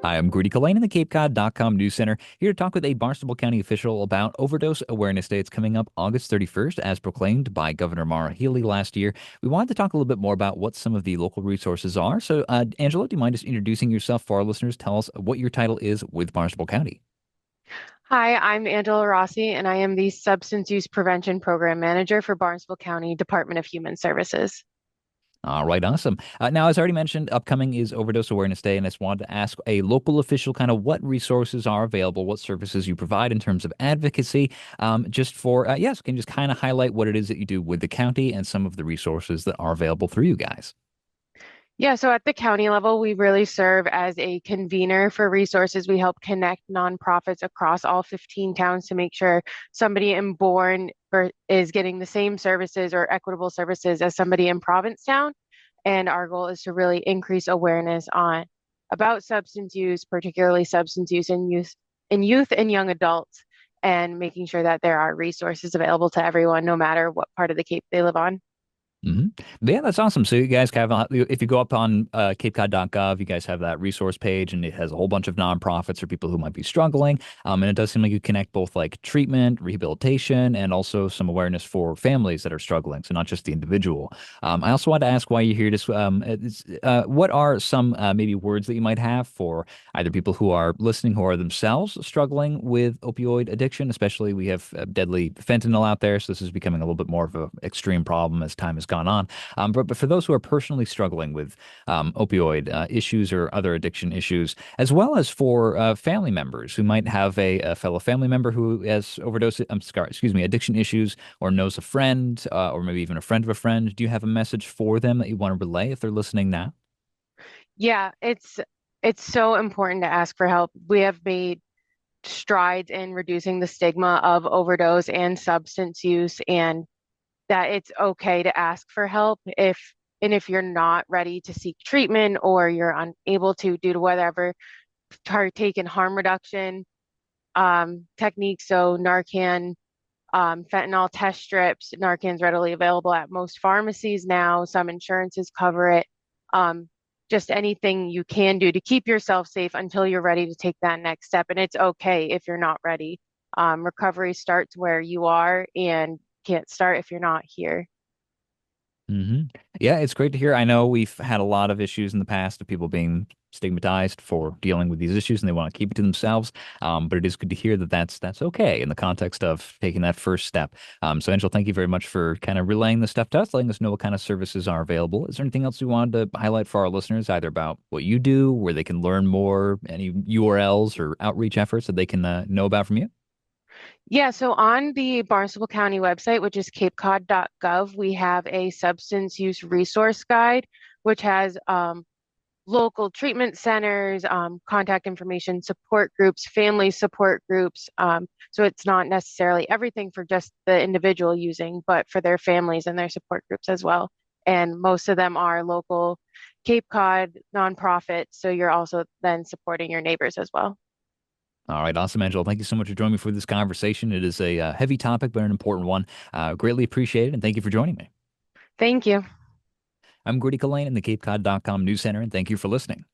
Hi, I'm Grudy Cullen in the CapeCod.com News Center, here to talk with a Barnstable County official about Overdose Awareness Day. It's coming up August 31st, as proclaimed by Governor Maura Healey last year. We wanted to talk a little bit more about what some of the local resources are. So, Angela, do you mind just introducing yourself for our listeners? Tell us what your title is with Barnstable County. Hi, I'm Angela Rossi, and I am the Substance Use Prevention Program Manager for Barnstable County Department of Human Services. All right, awesome. Now, as I already mentioned, upcoming is Overdose Awareness Day, and I just wanted to ask a local official kind of what resources are available, what services you provide in terms of advocacy, just for, yes, can you just kind of highlight what it is that you do with the county and some of the resources that are available through you guys. Yeah, so at the county level, we really serve as a convener for resources. We help connect nonprofits across all 15 towns to make sure somebody in Bourne is getting the same services or equitable services as somebody in Provincetown. And our goal is to really increase awareness on about substance use, particularly substance use in youth and young adults, and making sure that there are resources available to everyone, no matter what part of the Cape they live on. hmm Yeah, that's awesome. So you guys have, if you go up on CapeCod.gov, you guys have that resource page, and it has a whole bunch of nonprofits or people who might be struggling. And it does seem like you connect both like treatment, rehabilitation, and also some awareness for families that are struggling. So not just the individual. I also wanted to ask why you're here. What are some maybe words that you might have for either people who are listening who are themselves struggling with opioid addiction? Especially we have deadly fentanyl out there, so this is becoming a little bit more of an extreme problem as time has gone on. But for those who are personally struggling with opioid issues or other addiction issues, as well as for family members who might have a fellow family member who has excuse me, addiction issues, or knows a friend, or maybe even a friend of a friend, do you have a message for them that you want to relay if they're listening now? Yeah, it's so important to ask for help. We have made strides in reducing the stigma of overdose and substance use, and that it's okay to ask for help if you're not ready to seek treatment or you're unable to due to whatever, partake in harm reduction techniques. So Narcan, fentanyl test strips. Narcan's readily available at most pharmacies now. Some insurances cover it. Um, just anything you can do to keep yourself safe until you're ready to take that next step. And it's okay if you're not ready. Recovery starts where you are and can't start if you're not here. hmm Yeah, it's great to hear. I know we've had a lot of issues in the past of people being stigmatized for dealing with these issues and they want to keep it to themselves. But it is good to hear that that's okay in the context of taking that first step. So Angela, thank you very much for kind of relaying this stuff to us, letting us know what kind of services are available. Is there anything else you wanted to highlight for our listeners, either about what you do, where they can learn more, any URLs or outreach efforts that they can know about from you? Yeah, so on the Barnstable County website, which is capecod.gov, we have a substance use resource guide, which has local treatment centers, contact information, support groups, family support groups. So it's not necessarily everything for just the individual using, but for their families and their support groups as well. And most of them are local Cape Cod nonprofits. So you're also then supporting your neighbors as well. All right, awesome, Angela. Thank you so much for joining me for this conversation. It is a heavy topic, but an important one. Greatly appreciate it, and thank you for joining me. Thank you. I'm Grady Cullen in the CapeCod.com News Center, and thank you for listening.